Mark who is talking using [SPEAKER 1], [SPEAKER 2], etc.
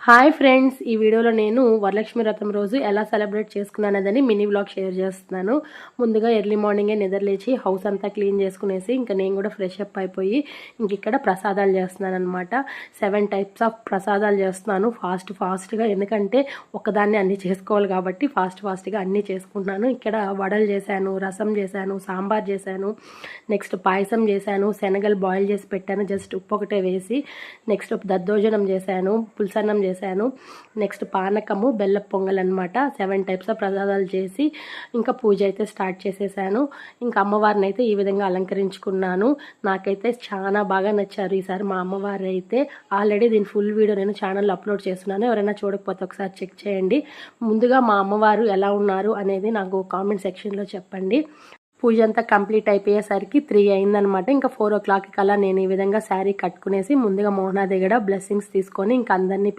[SPEAKER 1] Hi friends, ఈ వీడియోలో నేను వరలక్ష్మి వ్రతం రోజు ఎలా సెలబ్రేట్ చేసుకున్నానదని మినీ వ్లాగ్ షేర్ చేస్తున్నాను. ముందుగా ఎర్లీ మార్నింగే నిద్రలేచి హౌస్ అంతా క్లీన్ చేసుకునేసి ఇంకా నేను కూడా ఫ్రెష్ అప్ అయిపోయి ఇంక ఇక్కడ ప్రసాదాలు చేస్తున్నాను అనమాట. 7 టైప్స్ ఆఫ్ ప్రసాదాలు చేస్తున్నాను ఫాస్ట్గా, ఎందుకంటే ఒకదాన్ని అన్నీ చేసుకోవాలి కాబట్టి ఫాస్ట్గా అన్నీ చేసుకుంటున్నాను. ఇక్కడ వడలు చేశాను, రసం చేశాను, సాంబార్ చేశాను, నెక్స్ట్ పాయసం చేశాను, శనగలు బాయిల్ చేసి పెట్టాను జస్ట్ ఉప్పు ఒకటే వేసి. నెక్స్ట్ దద్దోజనం చేశాను, పులుసన్నం చేశాను, నెక్స్ట్ పానకము, బెల్ల పొంగల్ అనమాట. 7 టైప్స్ ఆఫ్ ప్రసాదాలు చేసి ఇంకా పూజ అయితే స్టార్ట్ చేసేసాను. ఇంకా అమ్మవారిని అయితే ఈ విధంగా అలంకరించుకున్నాను. నాకైతే చాలా బాగా నచ్చారు ఈసారి మా అమ్మవారు అయితే. ఆల్రెడీ దీని ఫుల్ వీడియో నేను ఛానల్లో అప్లోడ్ చేస్తున్నాను, ఎవరైనా చూడకపోతే ఒకసారి చెక్ చేయండి. ముందుగా మా అమ్మవారు ఎలా ఉన్నారు అనేది నాకు కామెంట్ సెక్షన్లో చెప్పండి. పూజ అంతా కంప్లీట్ అయిపోయేసరికి 3 అయిందనమాట. ఇంకా 4 o'clock కల్లా నేను ఈ విధంగా శారీ కట్టుకునేసి ముందుగా మోహనా దగ్గర బ్లెస్సింగ్స్ తీసుకొని ఇంకా అందరినీ